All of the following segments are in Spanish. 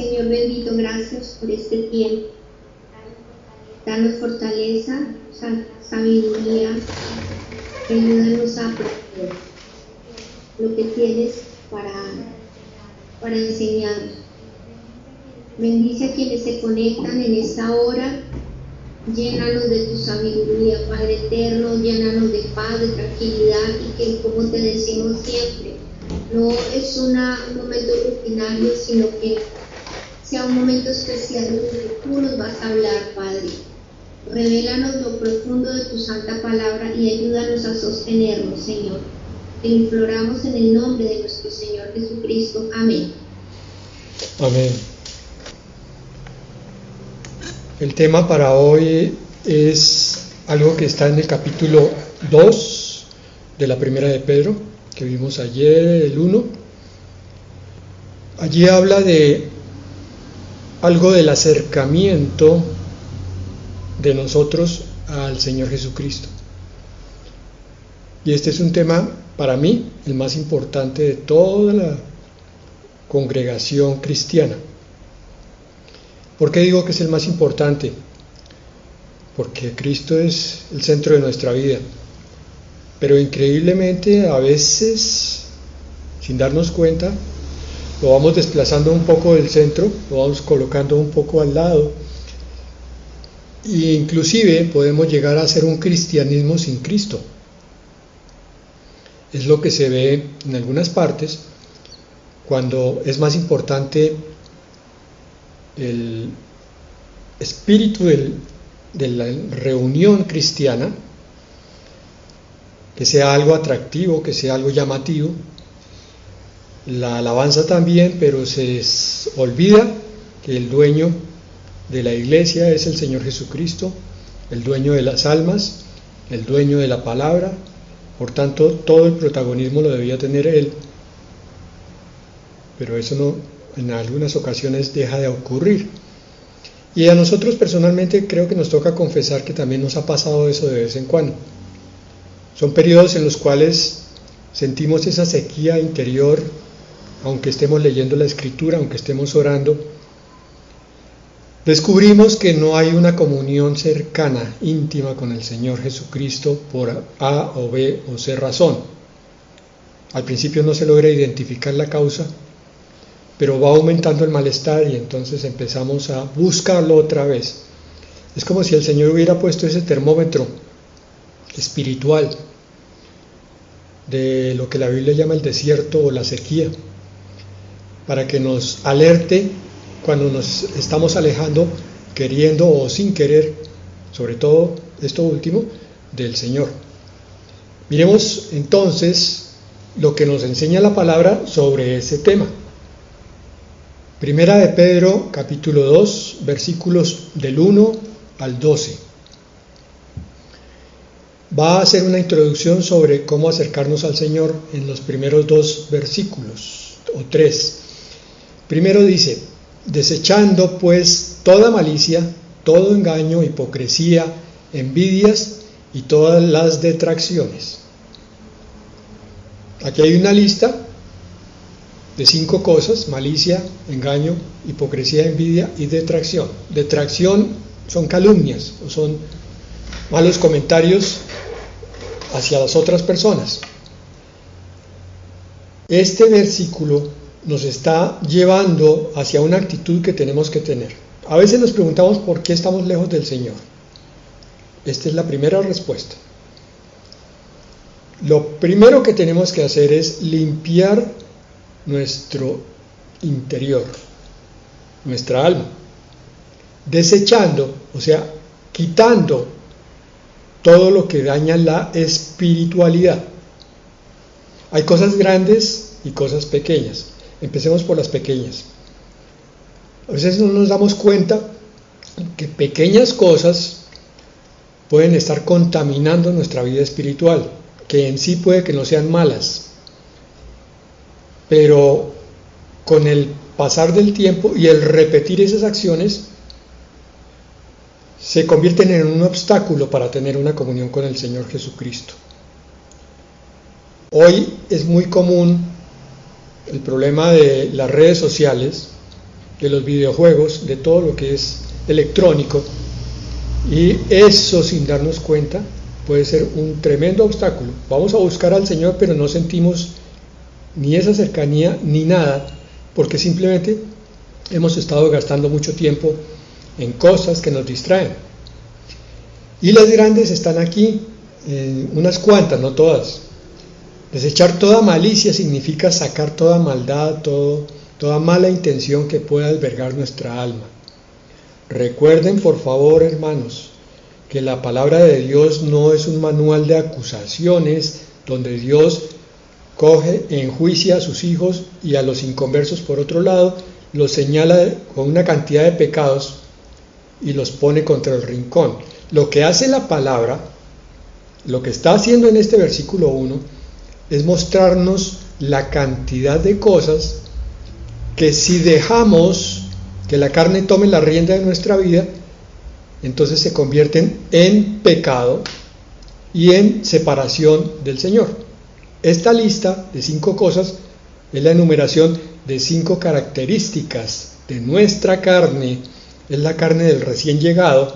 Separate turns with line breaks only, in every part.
Señor bendito, gracias por este tiempo. Danos fortaleza, sabiduría, ayúdanos a aprender lo que tienes para enseñarnos. Bendice a quienes se conectan en esta hora. Llénanos de tu sabiduría, Padre eterno, llénanos de paz, de tranquilidad, y que, como te decimos siempre, no es un momento rutinario, sino que sea un momento especial donde tú nos vas a hablar, Padre. Revélanos lo profundo de tu santa palabra y ayúdanos a sostenernos, Señor. Te imploramos en el nombre de nuestro Señor Jesucristo. Amén.
Amén. El tema para hoy es algo que está en el capítulo 2 de la primera de Pedro, que vimos ayer, el 1. Allí habla de algo del acercamiento de nosotros al Señor Jesucristo. Y este es un tema, para mí, el más importante de toda la congregación cristiana. ¿Por qué digo que es el más importante? Porque Cristo es el centro de nuestra vida. Pero increíblemente, a veces, sin darnos cuenta, lo vamos desplazando un poco del centro, lo vamos colocando un poco al lado. E inclusive podemos llegar a hacer un cristianismo sin Cristo. Es lo que se ve en algunas partes cuando es más importante el espíritu de la reunión cristiana, que sea algo atractivo, que sea algo llamativo, la alabanza también, pero se olvida que el dueño de la iglesia es el Señor Jesucristo, el dueño de las almas, el dueño de la palabra. Por tanto, todo el protagonismo lo debía tener Él, pero eso no, en algunas ocasiones deja de ocurrir. Y a nosotros personalmente creo que nos toca confesar que también nos ha pasado eso de vez en cuando. Son periodos en los cuales sentimos esa sequía interior, aunque estemos leyendo la Escritura, aunque estemos orando. Descubrimos que no hay una comunión cercana, íntima con el Señor Jesucristo por A o B o C razón. Al principio no se logra identificar la causa, pero va aumentando el malestar y entonces empezamos a buscarlo otra vez. Es como si el Señor hubiera puesto ese termómetro espiritual de lo que la Biblia llama el desierto o la sequía, para que nos alerte cuando nos estamos alejando, queriendo o sin querer, sobre todo esto último, del Señor. Miremos entonces lo que nos enseña la palabra sobre ese tema. Primera de Pedro, capítulo 2, versículos del 1 al 12. Va a hacer una introducción sobre cómo acercarnos al Señor en los primeros 2 versículos, o 3. Primero dice: desechando pues toda malicia, todo engaño, hipocresía, envidias y todas las detracciones. Aquí hay una lista de 5 cosas: malicia, engaño, hipocresía, envidia y detracción. Detracción son calumnias o son malos comentarios hacia las otras personas. Este versículo nos está llevando hacia una actitud que tenemos que tener. A veces nos preguntamos por qué estamos lejos del Señor. Esta es la primera respuesta. Lo primero que tenemos que hacer es limpiar nuestro interior, nuestra alma, desechando, o sea, quitando todo lo que daña la espiritualidad. Hay cosas grandes y cosas pequeñas. Empecemos por las pequeñas. A veces no nos damos cuenta que pequeñas cosas pueden estar contaminando nuestra vida espiritual, que en sí puede que no sean malas, pero con el pasar del tiempo y el repetir esas acciones se convierten en un obstáculo para tener una comunión con el Señor Jesucristo. Hoy es muy común el problema de las redes sociales, de los videojuegos, de todo lo que es electrónico, y eso, sin darnos cuenta, puede ser un tremendo obstáculo. Vamos a buscar al Señor, pero no sentimos ni esa cercanía ni nada, porque simplemente hemos estado gastando mucho tiempo en cosas que nos distraen. Y las grandes están aquí, unas cuantas, no todas. Desechar toda malicia significa sacar toda maldad, toda mala intención que pueda albergar nuestra alma. Recuerden, por favor, hermanos, que la palabra de Dios no es un manual de acusaciones donde Dios coge, enjuicia a sus hijos y a los inconversos por otro lado, los señala con una cantidad de pecados y los pone contra el rincón. Lo que hace la palabra, lo que está haciendo en este versículo 1, es mostrarnos la cantidad de cosas que si dejamos que la carne tome la rienda de nuestra vida, entonces se convierten en pecado y en separación del Señor. Esta lista de 5 cosas es la enumeración de 5 características de nuestra carne. Es la carne del recién llegado,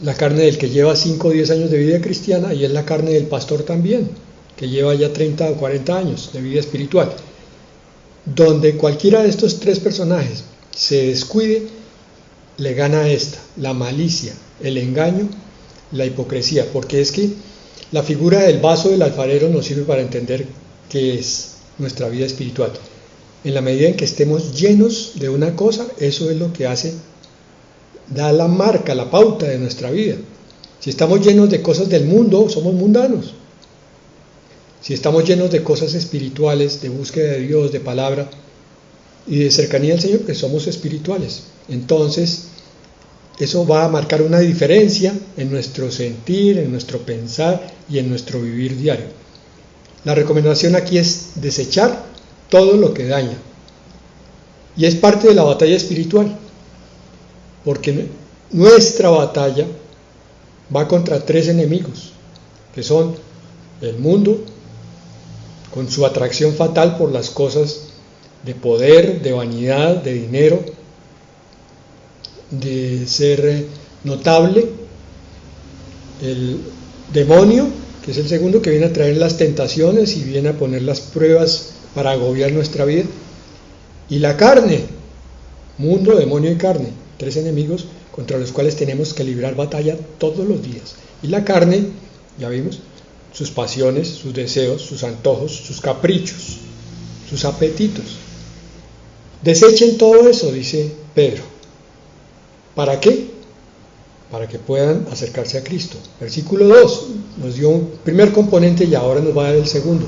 la carne del que lleva 5 o 10 años de vida cristiana, y es la carne del pastor también, que lleva ya 30 o 40 años de vida espiritual. Donde cualquiera de estos 3 personajes se descuide, le gana esta, la malicia, el engaño, la hipocresía, porque es que la figura del vaso del alfarero nos sirve para entender qué es nuestra vida espiritual. En la medida en que estemos llenos de una cosa, eso es lo que hace, da la marca, la pauta de nuestra vida. Si estamos llenos de cosas del mundo, somos mundanos. Si estamos llenos de cosas espirituales, de búsqueda de Dios, de palabra y de cercanía al Señor, pues somos espirituales. Entonces, eso va a marcar una diferencia en nuestro sentir, en nuestro pensar y en nuestro vivir diario. La recomendación aquí es desechar todo lo que daña. Y es parte de la batalla espiritual, porque nuestra batalla va contra 3 enemigos, que son el mundo, con su atracción fatal por las cosas de poder, de vanidad, de dinero, de ser notable, el demonio, que es el segundo, que viene a traer las tentaciones y viene a poner las pruebas para agobiar nuestra vida, y la carne, mundo, demonio y carne, 3 enemigos contra los cuales tenemos que librar batalla todos los días. Y la carne, ya vimos, sus pasiones, sus deseos, sus antojos, sus caprichos, sus apetitos. Desechen todo eso, dice Pedro. ¿Para qué? Para que puedan acercarse a Cristo. Versículo 2 nos dio un primer componente y ahora nos va a dar el segundo.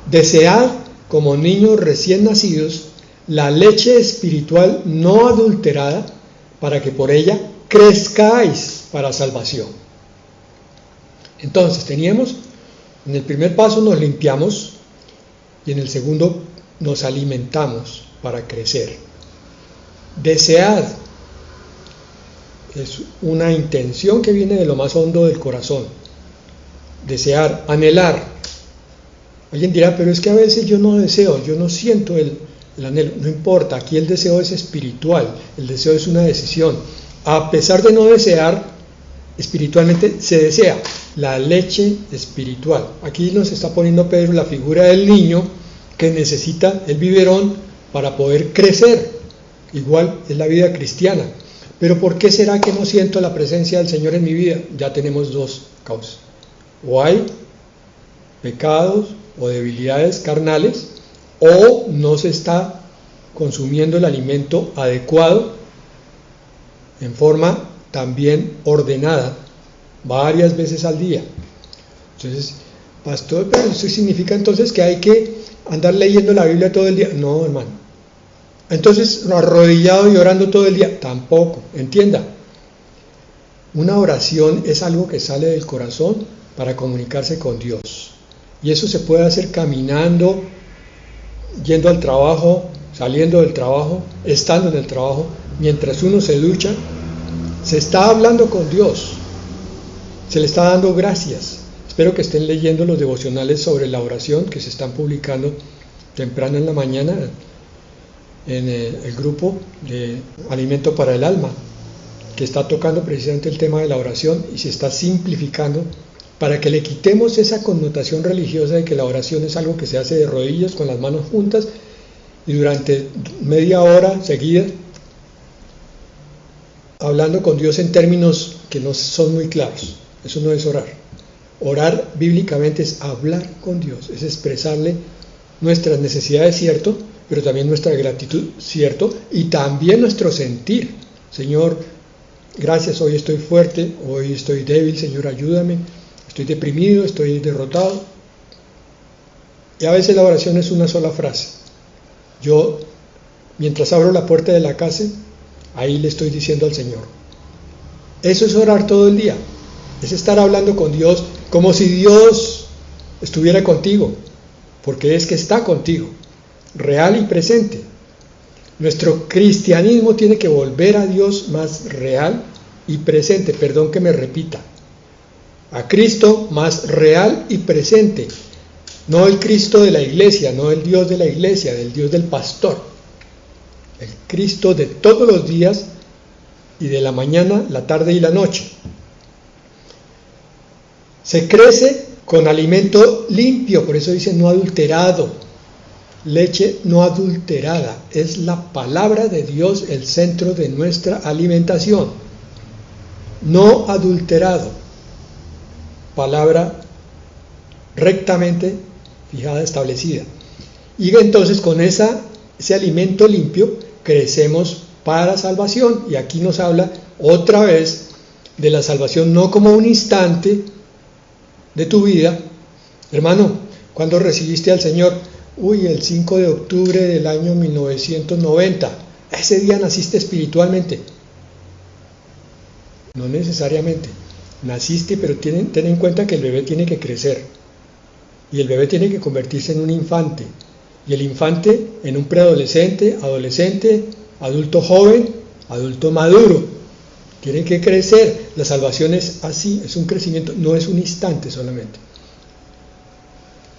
Desead como niños recién nacidos la leche espiritual no adulterada, para que por ella crezcáis para salvación. Entonces teníamos, en el primer paso nos limpiamos y en el segundo nos alimentamos para crecer. Desead es una intención que viene de lo más hondo del corazón. Desear, anhelar. Alguien dirá, pero es que a veces yo no deseo, yo no siento el anhelo. No importa, aquí el deseo es espiritual, el deseo es una decisión. A pesar de no desear, espiritualmente se desea la leche espiritual. Aquí nos está poniendo Pedro la figura del niño que necesita el biberón para poder crecer. Igual es la vida cristiana. Pero ¿por qué será que no siento la presencia del Señor en mi vida? Ya tenemos 2 causas. O hay pecados o debilidades carnales, o no se está consumiendo el alimento adecuado en forma también ordenada varias veces al día. Entonces, pastor, pero eso significa entonces que hay que andar leyendo la Biblia todo el día. No, hermano. Entonces, arrodillado y orando todo el día. Tampoco. Entienda. Una oración es algo que sale del corazón para comunicarse con Dios. Y eso se puede hacer caminando, yendo al trabajo, saliendo del trabajo, estando en el trabajo, mientras uno se ducha. Se está hablando con Dios, se le está dando gracias. Espero que estén leyendo los devocionales sobre la oración que se están publicando temprano en la mañana. en el grupo de Alimento para el Alma, que está tocando precisamente el tema de la oración y se está simplificando para que le quitemos esa connotación religiosa de que la oración es algo que se hace de rodillas con las manos juntas y durante media hora seguida hablando con Dios en términos que no son muy claros. Eso no es orar. Orar bíblicamente es hablar con Dios, es expresarle nuestras necesidades, cierto, pero también nuestra gratitud, cierto, y también nuestro sentir. Señor, gracias, hoy estoy fuerte, hoy estoy débil, Señor, ayúdame, estoy deprimido, estoy derrotado. Y a veces la oración es una sola frase. Yo, mientras abro la puerta de la casa, ahí le estoy diciendo al Señor. Eso es orar todo el día, es estar hablando con Dios como si Dios estuviera contigo, porque es que está contigo, real y presente. Nuestro cristianismo tiene que volver a Dios más real y presente, perdón que me repita, a Cristo más real y presente, no el Cristo de la iglesia, no el Dios de la iglesia, del Dios del pastor, el Cristo de todos los días y de la mañana, la tarde y la noche. Se crece con alimento limpio, por eso dice no adulterado, leche no adulterada, es la palabra de Dios el centro de nuestra alimentación, no adulterado, palabra rectamente fijada, establecida. Y entonces con ese alimento limpio crecemos para salvación, y aquí nos habla otra vez de la salvación no como un instante de tu vida. Hermano, ¿cuándo recibiste al Señor? El 5 de octubre del año 1990. Ese día naciste espiritualmente. No necesariamente. Naciste, pero ten en cuenta que el bebé tiene que crecer. Y el bebé tiene que convertirse en un infante. Y el infante en un preadolescente, adolescente, adulto joven, adulto maduro. Tiene que crecer. La salvación es así, es un crecimiento, no es un instante solamente.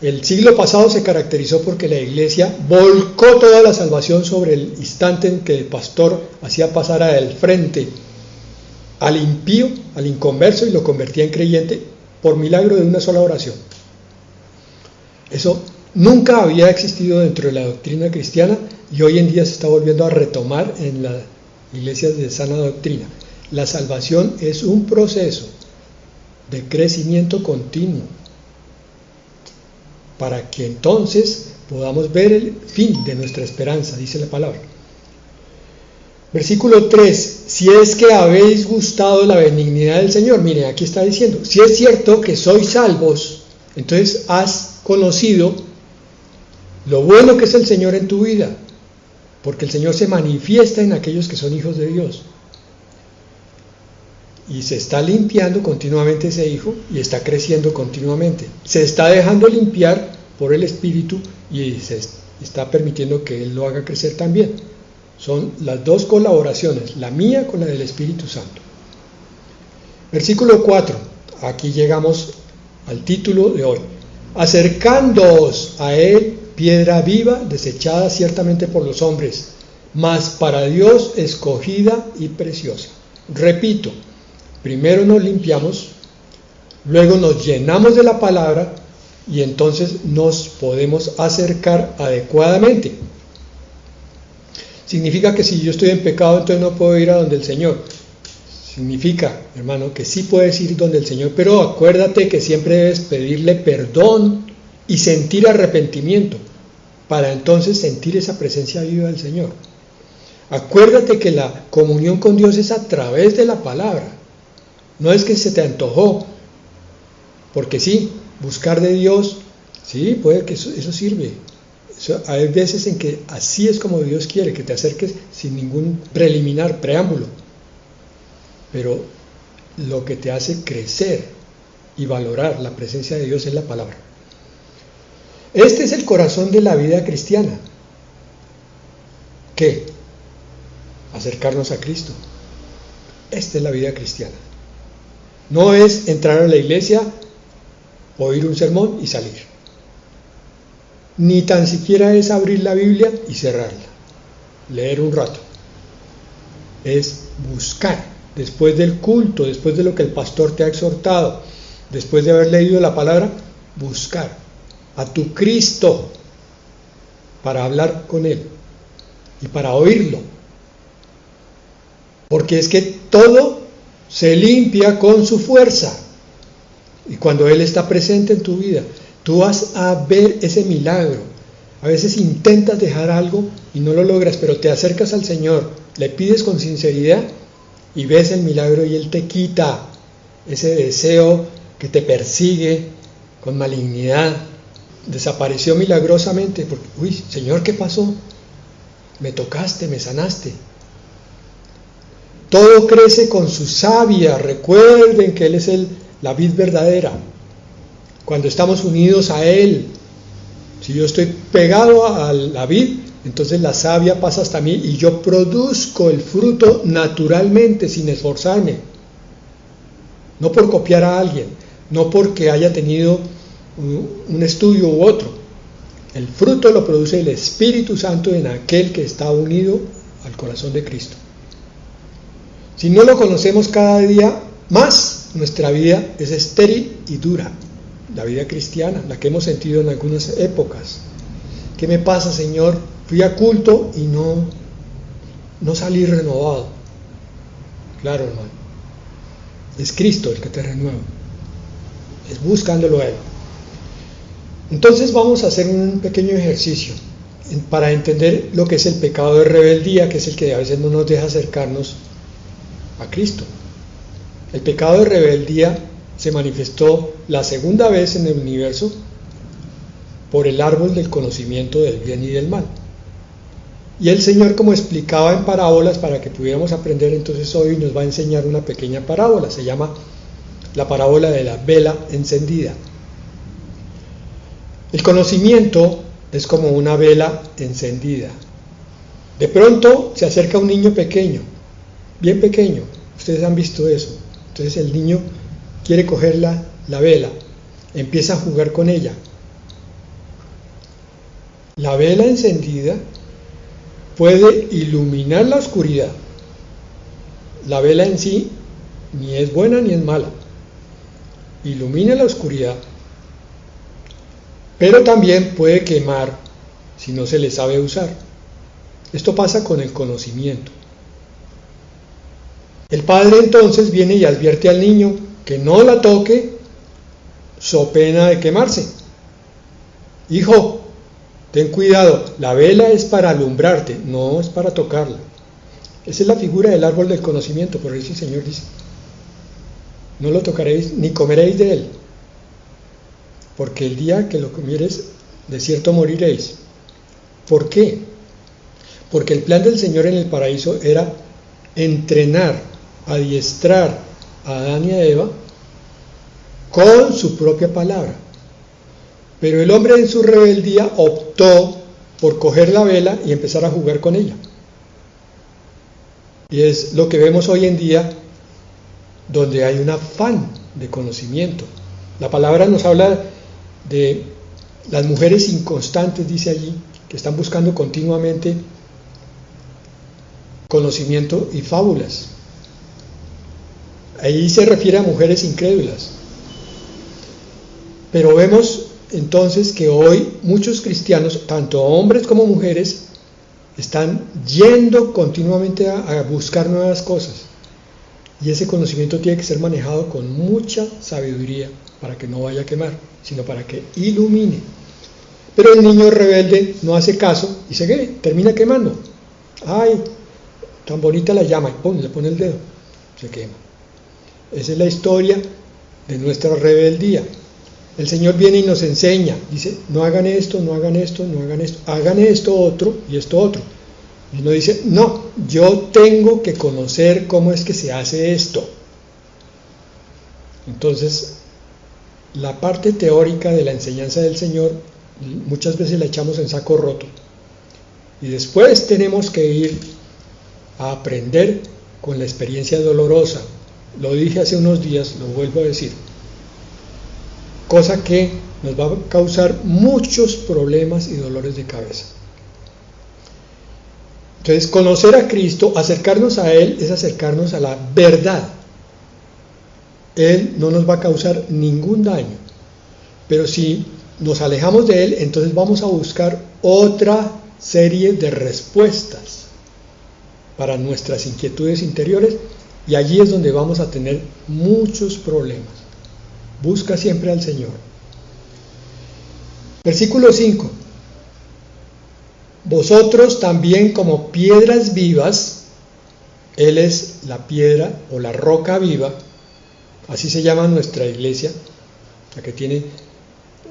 El siglo pasado se caracterizó porque la iglesia volcó toda la salvación sobre el instante en que el pastor hacía pasar al frente al impío, al inconverso, y lo convertía en creyente por milagro de una sola oración. Eso nunca había existido dentro de la doctrina cristiana y hoy en día se está volviendo a retomar en las iglesias de sana doctrina. La salvación es un proceso de crecimiento continuo para que entonces podamos ver el fin de nuestra esperanza, dice la palabra. Versículo 3, si es que habéis gustado la benignidad del Señor. Mire, aquí está diciendo, si es cierto que sois salvos, entonces has conocido lo bueno que es el Señor en tu vida, porque el Señor se manifiesta en aquellos que son hijos de Dios. Y se está limpiando continuamente ese hijo y está creciendo continuamente. Se está dejando limpiar por el Espíritu y se está permitiendo que Él lo haga crecer también. Son las dos colaboraciones, la mía con la del Espíritu Santo. Versículo 4, aquí llegamos al título de hoy. Acercándoos a Él, piedra viva, desechada ciertamente por los hombres, mas para Dios escogida y preciosa. Repito, primero nos limpiamos, luego nos llenamos de la palabra y entonces nos podemos acercar adecuadamente. ¿Significa que si yo estoy en pecado entonces no puedo ir a donde el Señor? Significa, hermano, que sí puedes ir donde el Señor, pero acuérdate que siempre debes pedirle perdón y sentir arrepentimiento para entonces sentir esa presencia viva del Señor. Acuérdate que la comunión con Dios es a través de la palabra. No es que se te antojó, porque sí, buscar de Dios, sí, puede que eso sirve. Hay veces en que así es como Dios quiere, que te acerques sin ningún preliminar, preámbulo. Pero lo que te hace crecer y valorar la presencia de Dios es la palabra. Este es el corazón de la vida cristiana. ¿Qué? Acercarnos a Cristo. Esta es la vida cristiana. No es entrar a la iglesia, oír un sermón y salir. Ni tan siquiera es abrir la Biblia y cerrarla. leer un rato, es buscar, después del culto, después de lo que el pastor te ha exhortado, después de haber leído la palabra, buscar a tu Cristo para hablar con Él y para oírlo. Porque es que todo se limpia con su fuerza. Y cuando Él está presente en tu vida, tú vas a ver ese milagro. A veces intentas dejar algo y no lo logras, pero te acercas al Señor, le pides con sinceridad y ves el milagro y Él te quita ese deseo que te persigue con malignidad. Desapareció milagrosamente, porque, uy, Señor, ¿qué pasó? Me tocaste, me sanaste. Todo crece con su savia. Recuerden que Él es la vid verdadera. Cuando estamos unidos a Él, si yo estoy pegado a la vid, entonces la savia pasa hasta mí y yo produzco el fruto naturalmente, sin esforzarme. No por copiar a alguien, no porque haya tenido un estudio u otro. El fruto lo produce el Espíritu Santo en aquel que está unido al corazón de Cristo. Si no lo conocemos cada día más, nuestra vida es estéril y dura. La vida cristiana, la que hemos sentido en algunas épocas. ¿Qué me pasa, Señor? Fui a culto y no salí renovado. Claro, hermano. Es Cristo el que te renueva. Es buscándolo a Él. Entonces vamos a hacer un pequeño ejercicio para entender lo que es el pecado de rebeldía, que es el que a veces no nos deja acercarnos a Cristo. El pecado de rebeldía se manifestó la segunda vez en el universo por el árbol del conocimiento del bien y del mal. Y el Señor, como explicaba en parábolas para que pudiéramos aprender, entonces hoy nos va a enseñar una pequeña parábola, se llama la parábola de la vela encendida. El conocimiento es como una vela encendida. De pronto se acerca un niño pequeño, bien pequeño, ustedes han visto eso. Entonces el niño quiere coger la vela, empieza a jugar con ella. La vela encendida puede iluminar la oscuridad. La vela en sí ni es buena ni es mala. Ilumina la oscuridad, pero también puede quemar si no se le sabe usar. Esto pasa con el conocimiento. El padre entonces viene y advierte al niño que no la toque, so pena de quemarse. Hijo, ten cuidado, la vela es para alumbrarte, no es para tocarla. Esa es la figura del árbol del conocimiento, por eso el Señor dice, no lo tocaréis ni comeréis de él, porque el día que lo comieres, de cierto moriréis. ¿Por qué? Porque el plan del Señor en el paraíso era entrenar, adiestrar a Adán y a Eva con su propia palabra. Pero el hombre en su rebeldía optó por coger la vela y empezar a jugar con ella. Y es lo que vemos hoy en día, donde hay un afán de conocimiento. La palabra nos habla de las mujeres inconstantes, dice allí, que están buscando continuamente conocimiento y fábulas. Ahí se refiere a mujeres incrédulas. Pero vemos entonces que hoy muchos cristianos, tanto hombres como mujeres, están yendo continuamente a buscar nuevas cosas. Y ese conocimiento tiene que ser manejado con mucha sabiduría para que no vaya a quemar, sino para que ilumine. Pero el niño rebelde no hace caso y termina quemando. ¡Ay! Tan bonita la llama, y le pone el dedo, se quema. Esa es la historia de nuestra rebeldía. El Señor viene y nos enseña, dice, no hagan esto, no hagan esto, no hagan esto, hagan esto otro y esto otro. Y uno dice, no, yo tengo que conocer cómo es que se hace esto. Entonces, la parte teórica de la enseñanza del Señor muchas veces la echamos en saco roto. Y después tenemos que ir a aprender con la experiencia dolorosa. Lo dije hace unos días, lo vuelvo a decir. Cosa que nos va a causar muchos problemas y dolores de cabeza. Entonces, conocer a Cristo, acercarnos a Él, es acercarnos a la verdad. Él no nos va a causar ningún daño. Pero si nos alejamos de Él, entonces vamos a buscar otra serie de respuestas para nuestras inquietudes interiores, y allí es donde vamos a tener muchos problemas. Busca siempre al Señor. Versículo 5. Vosotros también como piedras vivas, Él es la piedra o la roca viva, así se llama nuestra iglesia, la que tiene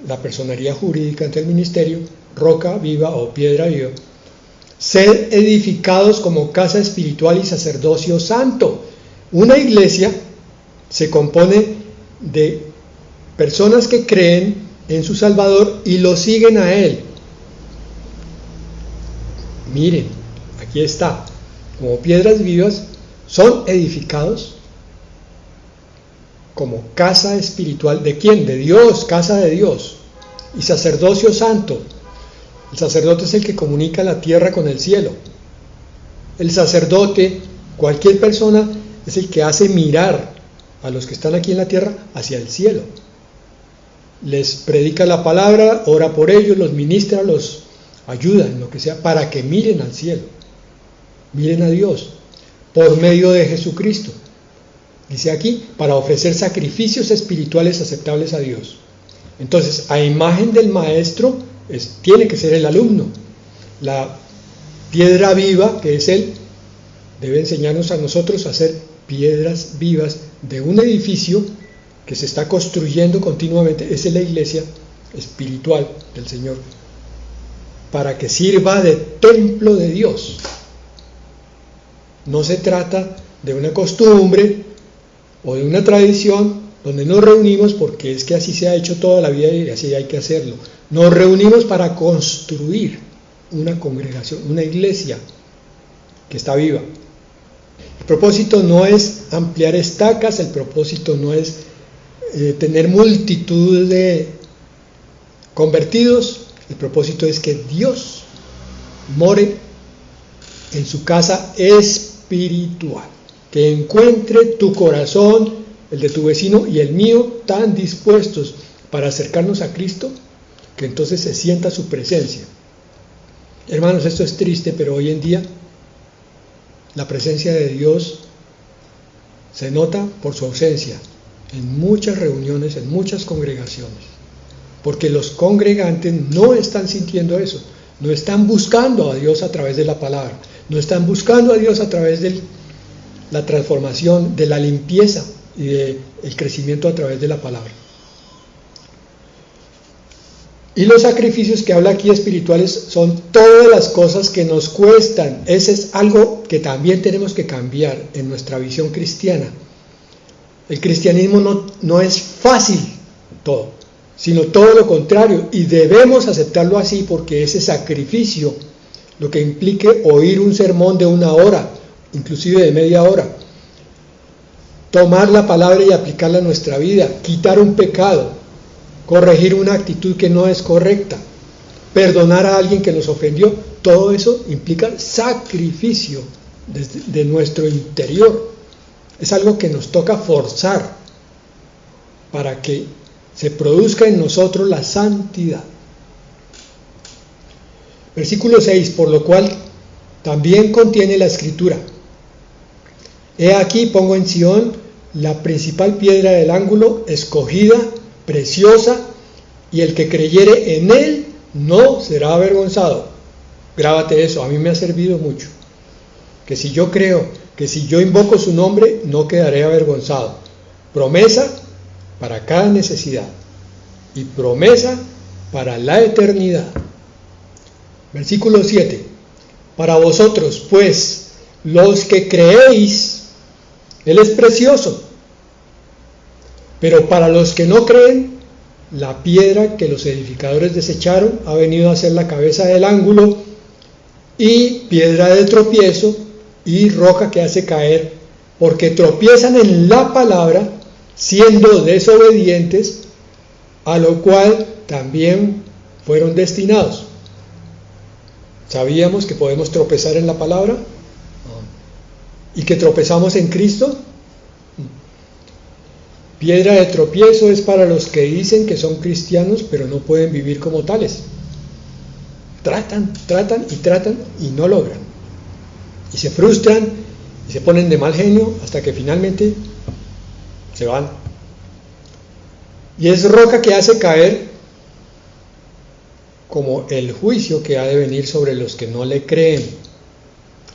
la personería jurídica ante el ministerio, roca viva o piedra viva. Sed edificados como casa espiritual y sacerdocio santo. Una iglesia se compone de personas que creen en su Salvador y lo siguen a Él. Miren, aquí está, como piedras vivas, son edificados como casa espiritual. ¿De quién? De Dios, casa de Dios. Y sacerdocio santo. El sacerdote es el que comunica la tierra con el cielo. El sacerdote, cualquier persona, es el que hace mirar a los que están aquí en la tierra hacia el cielo. Les predica la palabra, ora por ellos, los ministra, los ayuda en lo que sea, para que miren al cielo, miren a Dios, por medio de Jesucristo. Dice aquí, para ofrecer sacrificios espirituales aceptables a Dios. Entonces, a imagen del maestro, tiene que ser el alumno. La piedra viva, que es Él, debe enseñarnos a nosotros a ser piedras vivas de un edificio que se está construyendo continuamente. Esa es la iglesia espiritual del Señor, para que sirva de templo de Dios. No se trata de una costumbre o de una tradición donde nos reunimos porque es que así se ha hecho toda la vida y así hay que hacerlo. Nos reunimos para construir una congregación, una iglesia que está viva. El propósito no es ampliar estacas, el propósito no es tener multitud de convertidos, el propósito es que Dios more en su casa espiritual, que encuentre tu corazón, el de tu vecino y el mío, tan dispuestos para acercarnos a Cristo, que entonces se sienta su presencia. Hermanos, esto es triste, pero hoy en día la presencia de Dios se nota por su ausencia en muchas reuniones, en muchas congregaciones, porque los congregantes no están sintiendo eso, no están buscando a Dios a través de la palabra, no están buscando a Dios a través de la transformación, de la limpieza y del crecimiento a través de la palabra. Y los sacrificios que habla aquí espirituales son todas las cosas que nos cuestan. Ese es algo que también tenemos que cambiar en nuestra visión cristiana. El cristianismo no es fácil todo, sino todo lo contrario, y debemos aceptarlo así, porque ese sacrificio, lo que implique oír un sermón de 1 hora, inclusive de media hora, tomar la palabra y aplicarla a nuestra vida, quitar un pecado, corregir una actitud que no es correcta, perdonar a alguien que nos ofendió, todo eso implica sacrificio de nuestro interior. Es algo que nos toca forzar para que se produzca en nosotros la santidad. Versículo 6, por lo cual también contiene la escritura: he aquí pongo en Sión la principal piedra del ángulo, escogida, preciosa, y el que creyere en él no será avergonzado. Grábate eso, a mí me ha servido mucho. Que si yo creo, que si yo invoco su nombre, no quedaré avergonzado. Promesa para cada necesidad y promesa para la eternidad. Versículo 7. Para vosotros, pues, los que creéis, Él es precioso. Pero para los que no creen, la piedra que los edificadores desecharon ha venido a ser la cabeza del ángulo y piedra de tropiezo y roca que hace caer, porque tropiezan en la palabra, siendo desobedientes, a lo cual también fueron destinados. ¿Sabíamos que podemos tropezar en la palabra? ¿Y que tropezamos en Cristo? Piedra de tropiezo es para los que dicen que son cristianos, pero no pueden vivir como tales. Tratan y no logran. Y se frustran y se ponen de mal genio hasta que finalmente se van. Y es roca que hace caer como el juicio que ha de venir sobre los que no le creen.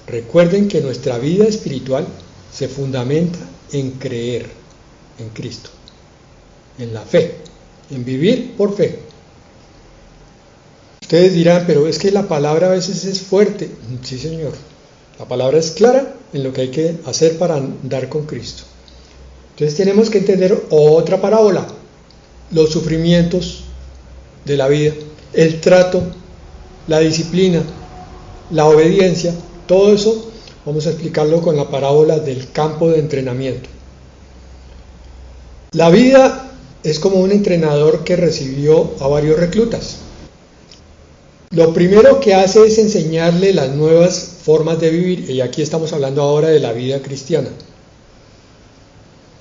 Recuerden que nuestra vida espiritual se fundamenta en creer en Cristo, en la fe, en vivir por fe. Ustedes dirán, pero es que la palabra a veces es fuerte. Sí, Señor, la palabra es clara en lo que hay que hacer para andar con Cristo. Entonces tenemos que entender otra parábola, los sufrimientos de la vida, el trato, la disciplina, la obediencia, todo eso vamos a explicarlo con la parábola del campo de entrenamiento. La vida es como un entrenador que recibió a varios reclutas. Lo primero que hace es enseñarle las nuevas formas de vivir, y aquí estamos hablando ahora de la vida cristiana.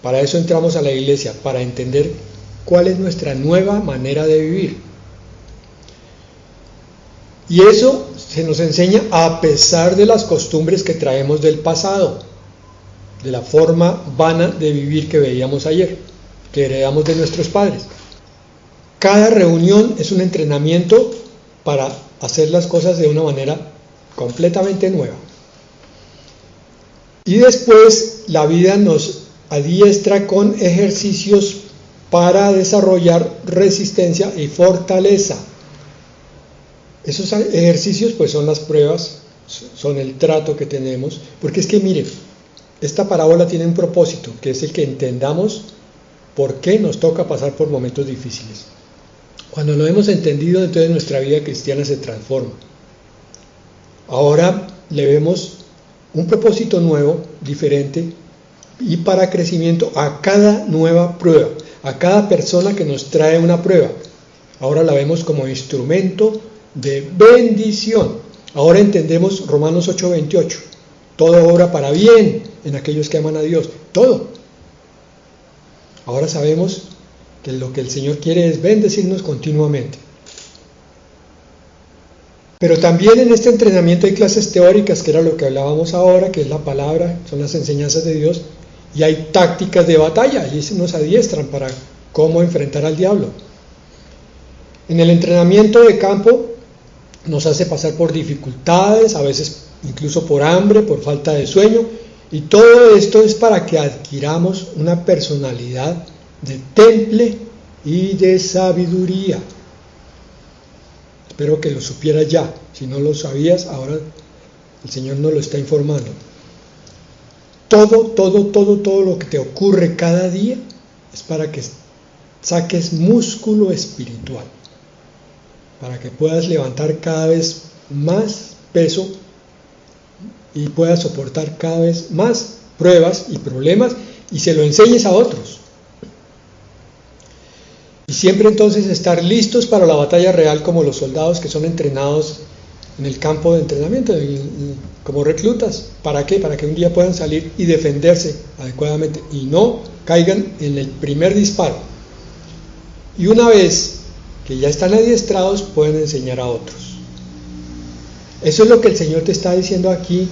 Para eso entramos a la iglesia, para entender cuál es nuestra nueva manera de vivir. Y eso se nos enseña a pesar de las costumbres que traemos del pasado, de la forma vana de vivir que veíamos ayer, que heredamos de nuestros padres. Cada reunión es un entrenamiento para hacer las cosas de una manera completamente nueva. Y después la vida nos adiestra con ejercicios para desarrollar resistencia y fortaleza. Esos ejercicios pues son las pruebas, son el trato que tenemos, porque es que mire, esta parábola tiene un propósito, que es el que entendamos por qué nos toca pasar por momentos difíciles. Cuando lo hemos entendido, entonces nuestra vida cristiana se transforma. Ahora le vemos un propósito nuevo, diferente, y para crecimiento a cada nueva prueba, a cada persona que nos trae una prueba. Ahora la vemos como instrumento de bendición. Ahora entendemos Romanos 8:28. Todo obra para bien en aquellos que aman a Dios. Todo. Ahora sabemos que lo que el Señor quiere es bendecirnos continuamente. Pero también en este entrenamiento hay clases teóricas, que era lo que hablábamos ahora, que es la palabra, son las enseñanzas de Dios, y hay tácticas de batalla, y nos adiestran para cómo enfrentar al diablo. En el entrenamiento de campo nos hace pasar por dificultades, a veces incluso por hambre, por falta de sueño, y todo esto es para que adquiramos una personalidad de temple y de sabiduría. Espero que lo supieras ya. Si no lo sabías, ahora el Señor nos lo está informando. Todo lo que te ocurre cada día es para que saques músculo espiritual, para que puedas levantar cada vez más peso y puedas soportar cada vez más pruebas y problemas y se lo enseñes a otros. Y siempre entonces estar listos para la batalla real, como los soldados que son entrenados en el campo de entrenamiento, como reclutas. ¿Para qué? Para que un día puedan salir y defenderse adecuadamente y no caigan en el primer disparo. Y una vez que ya están adiestrados, pueden enseñar a otros. Eso es lo que el Señor te está diciendo aquí,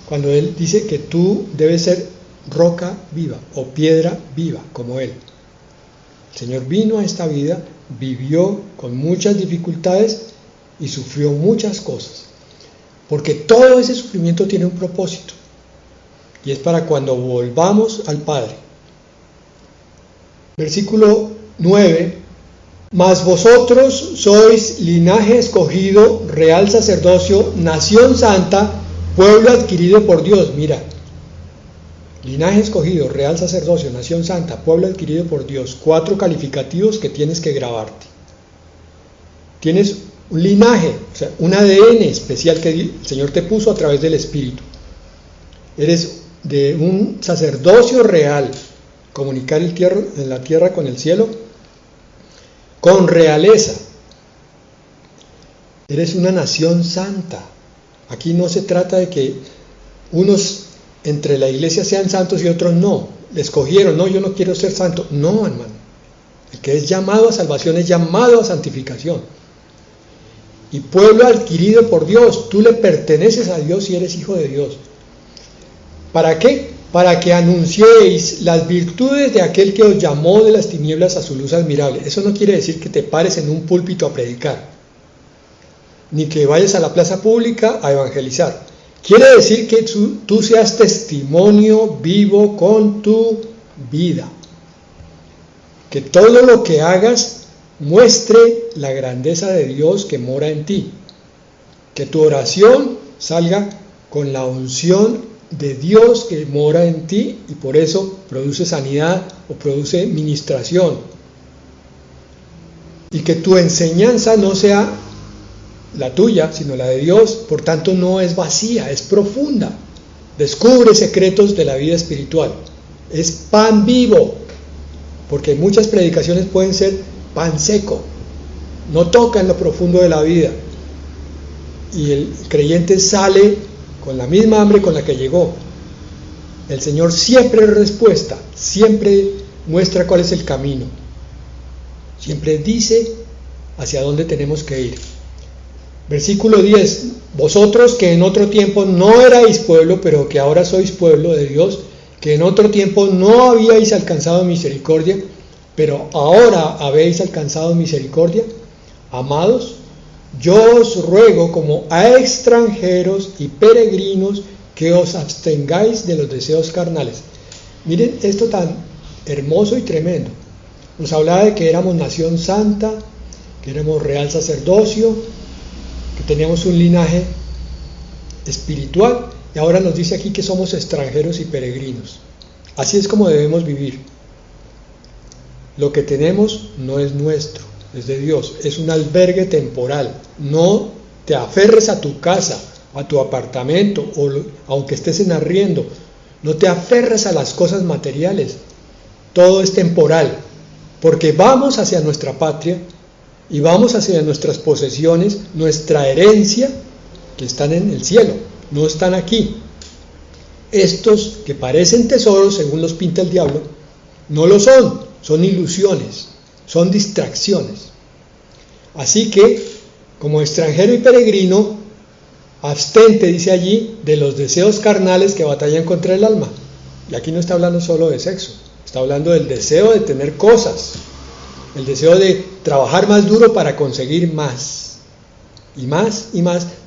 cuando Él dice que tú debes ser roca viva o piedra viva, como Él. El Señor vino a esta vida, vivió con muchas dificultades y sufrió muchas cosas, porque todo ese sufrimiento tiene un propósito, y es para cuando volvamos al Padre. Versículo 9: mas vosotros sois linaje escogido, real sacerdocio, nación santa, pueblo adquirido por Dios. Mira, linaje escogido, real sacerdocio, nación santa, pueblo adquirido por Dios. 4 calificativos que tienes que grabarte. Tienes un linaje, o sea, un ADN especial que el Señor te puso a través del Espíritu. Eres de un sacerdocio real, comunicar en la tierra con el cielo, con realeza. Eres una nación santa. Aquí no se trata de que unos entre la iglesia sean santos y otros no. Le escogieron, no, yo no quiero ser santo. No, hermano. El que es llamado a salvación es llamado a santificación. Y pueblo adquirido por Dios, tú le perteneces a Dios y eres hijo de Dios. ¿Para qué? Para que anunciéis las virtudes de aquel que os llamó de las tinieblas a su luz admirable. Eso no quiere decir que te pares en un púlpito a predicar, ni que vayas a la plaza pública a evangelizar. Quiere decir que tú seas testimonio vivo con tu vida. Que todo lo que hagas muestre la grandeza de Dios que mora en ti. Que tu oración salga con la unción de Dios que mora en ti y por eso produce sanidad o produce ministración. Y que tu enseñanza no sea la tuya, sino la de Dios, por tanto no es vacía, es profunda. Descubre secretos de la vida espiritual. Es pan vivo, porque muchas predicaciones pueden ser pan seco, no tocan lo profundo de la vida. Y el creyente sale con la misma hambre con la que llegó. El Señor siempre respuesta, siempre muestra cuál es el camino, siempre dice hacia dónde tenemos que ir. Versículo 10, vosotros que en otro tiempo no erais pueblo, pero que ahora sois pueblo de Dios, que en otro tiempo no habíais alcanzado misericordia, pero ahora habéis alcanzado misericordia. Amados, yo os ruego como a extranjeros y peregrinos que os abstengáis de los deseos carnales. Miren esto tan hermoso y tremendo. Nos hablaba de que éramos nación santa, que éramos real sacerdocio, que teníamos un linaje espiritual, y ahora nos dice aquí que somos extranjeros y peregrinos. Así es como debemos vivir. Lo que tenemos no es nuestro, es de Dios, es un albergue temporal. No te aferres a tu casa, a tu apartamento, o aunque estés en arriendo, no te aferres a las cosas materiales. Todo es temporal, porque vamos hacia nuestra patria y vamos hacia nuestras posesiones, nuestra herencia, que están en el cielo, no están aquí. Estos que parecen tesoros, según los pinta el diablo, no lo son, son ilusiones, son distracciones. Así que, como extranjero y peregrino, abstente, dice allí, de los deseos carnales que batallan contra el alma. Y aquí no está hablando solo de sexo, está hablando del deseo de tener cosas, el deseo de trabajar más duro para conseguir más, y más,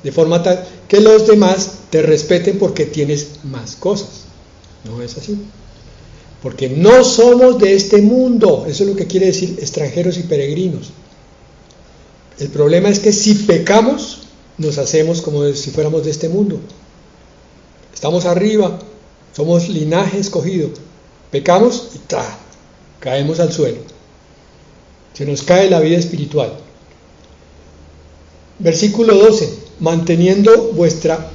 de forma tal que los demás te respeten porque tienes más cosas. No es así. Porque no somos de este mundo, eso es lo que quiere decir extranjeros y peregrinos. El problema es que si pecamos, nos hacemos como si fuéramos de este mundo. Estamos arriba, somos linaje escogido. Pecamos y caemos al suelo. Se nos cae la vida espiritual. Versículo 12, manteniendo vuestra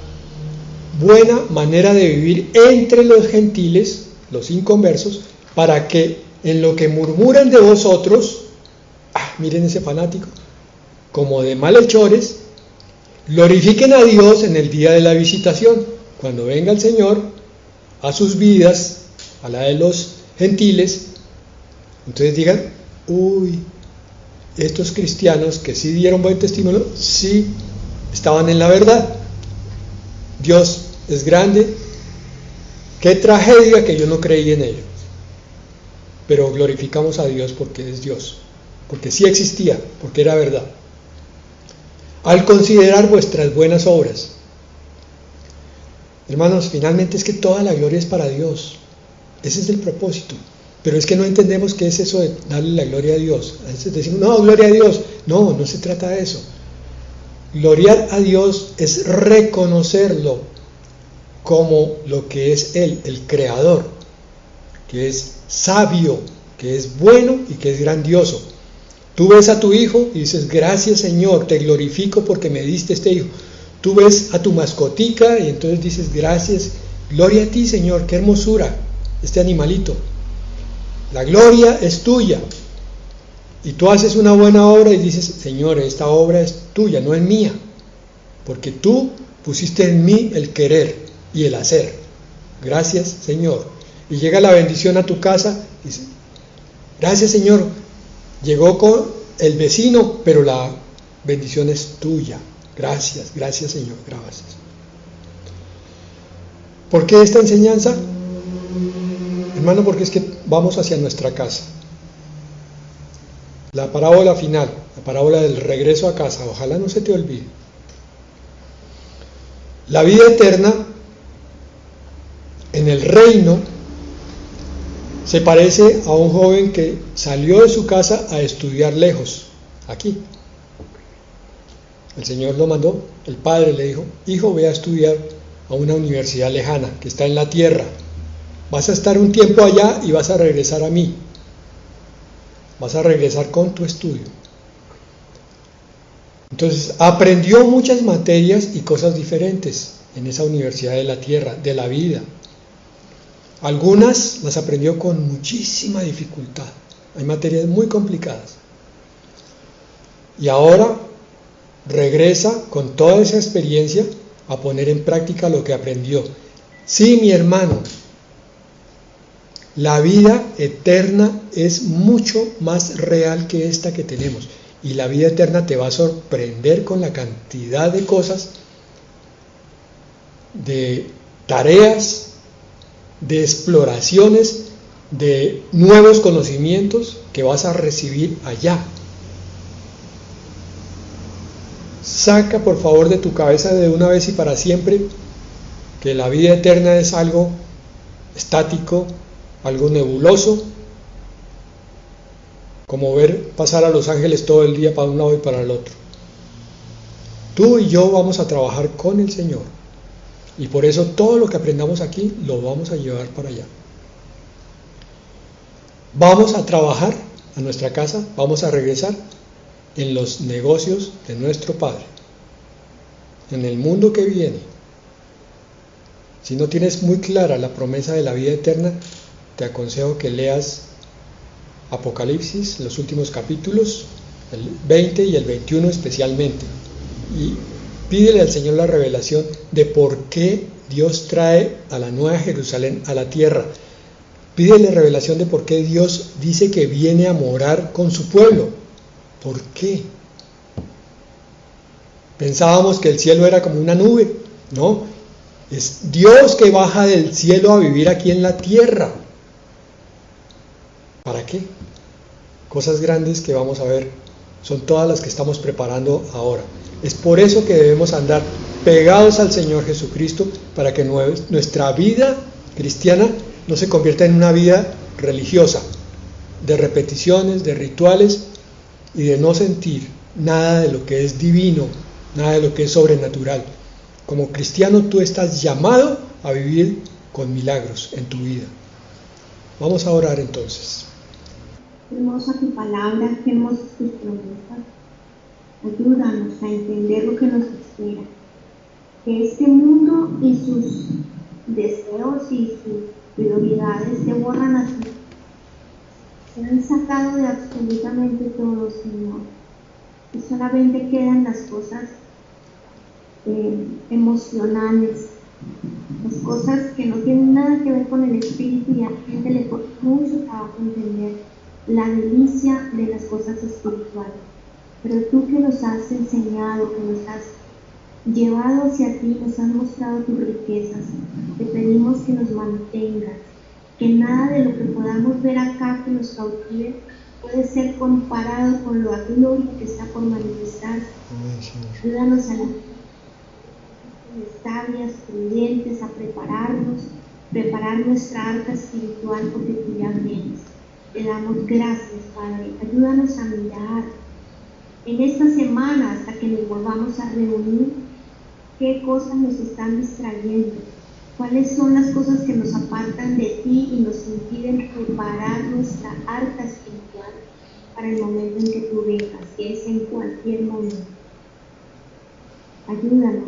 buena manera de vivir entre los gentiles, los inconversos, para que en lo que murmuran de vosotros, miren ese fanático, como de malhechores, glorifiquen a Dios en el día de la visitación, cuando venga el Señor a sus vidas, a la de los gentiles. Entonces digan, estos cristianos que sí dieron buen testimonio, sí estaban en la verdad. Dios es grande. Qué tragedia que yo no creí en ellos. Pero glorificamos a Dios porque es Dios, porque sí existía, porque era verdad. Al considerar vuestras buenas obras. Hermanos, finalmente es que toda la gloria es para Dios. Ese es el propósito. Pero es que no entendemos qué es eso de darle la gloria a Dios. A veces decimos, no, gloria a Dios. No, no se trata de eso. Gloriar a Dios es reconocerlo como lo que es Él, el Creador, que es sabio, que es bueno y que es grandioso. Tú ves a tu hijo y dices, gracias Señor, te glorifico porque me diste este hijo. Tú ves a tu mascotica y entonces dices, gracias, gloria a ti Señor, qué hermosura, este animalito. La gloria es tuya. Y tú haces una buena obra y dices, Señor, esta obra es tuya, no es mía, porque tú pusiste en mí el querer y el hacer. Gracias, Señor. Y llega la bendición a tu casa y dices, gracias, Señor. Llegó con el vecino, pero la bendición es tuya. Gracias, gracias, Señor, gracias. ¿Por qué esta enseñanza? Hermano, porque es que vamos hacia nuestra casa. La parábola final, la parábola del regreso a casa, ojalá no se te olvide. La vida eterna en el reino se parece a un joven que salió de su casa a estudiar lejos, aquí. El Señor lo mandó, el Padre le dijo, hijo, ve a estudiar a una universidad lejana que está en la tierra. Vas a estar un tiempo allá y vas a regresar a mí. Vas a regresar con tu estudio. Entonces, aprendió muchas materias y cosas diferentes en esa universidad de la tierra, de la vida. Algunas las aprendió con muchísima dificultad. Hay materias muy complicadas. Y ahora regresa con toda esa experiencia a poner en práctica lo que aprendió. Sí, mi hermano, la vida eterna es mucho más real que esta que tenemos. Y la vida eterna te va a sorprender con la cantidad de cosas, de tareas, de exploraciones, de nuevos conocimientos que vas a recibir allá. Saca por favor de tu cabeza de una vez y para siempre que la vida eterna es algo estático, algo nebuloso, como ver pasar a los ángeles todo el día para un lado y para el otro. Tú y yo vamos a trabajar con el Señor y por eso todo lo que aprendamos aquí lo vamos a llevar para allá. Vamos a trabajar a nuestra casa, vamos a regresar en los negocios de nuestro Padre, en el mundo que viene. Si no tienes muy clara la promesa de la vida eterna, te aconsejo que leas Apocalipsis, los últimos capítulos, el 20 y el 21 especialmente, y pídele al Señor la revelación de por qué Dios trae a la Nueva Jerusalén a la tierra. Pídele revelación de por qué Dios dice que viene a morar con su pueblo. ¿Por qué? Pensábamos que el cielo era como una nube, ¿no? Es Dios que baja del cielo a vivir aquí en la tierra. ¿Para qué? Cosas grandes que vamos a ver son todas las que estamos preparando ahora. Es por eso que debemos andar pegados al Señor Jesucristo, para que nuestra vida cristiana no se convierta en una vida religiosa, de repeticiones, de rituales y de no sentir nada de lo que es divino, nada de lo que es sobrenatural. Como cristiano tú estás llamado a vivir con milagros en tu vida. Vamos a orar entonces.
Hermosa tu palabra, hermosas tus promesas. Ayúdanos a entender lo que nos espera. Que este mundo y sus deseos y sus prioridades se borran así. Se han sacado de absolutamente todo, Señor. Y solamente quedan las cosas emocionales, las cosas que no tienen nada que ver con el espíritu, y a la gente le cuesta mucho trabajo entender la delicia de las cosas espirituales. Pero tú que nos has enseñado, que nos has llevado hacia ti, nos has mostrado tus riquezas, te pedimos que nos mantengas, que nada de lo que podamos ver acá que nos cautive puede ser comparado con la gloria que está por manifestarse. Ayúdanos a las sabias, prudentes, a preparar nuestra arca espiritual, porque tú ya vienes. Te damos gracias, Padre. Ayúdanos a mirar en esta semana, hasta que nos volvamos a reunir, qué cosas nos están distrayendo, cuáles son las cosas que nos apartan de ti y nos impiden preparar nuestra arca espiritual para el momento en que tú vengas, que es en cualquier momento. Ayúdanos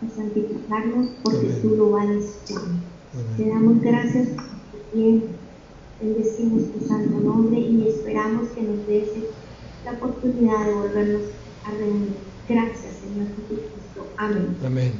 a santificarnos, porque tú lo vales todo. Te damos gracias por tu tiempo, bendecimos tu santo nombre y esperamos que nos des la oportunidad de volvernos a reunir. Gracias, Señor Jesucristo. Amén.
Amén.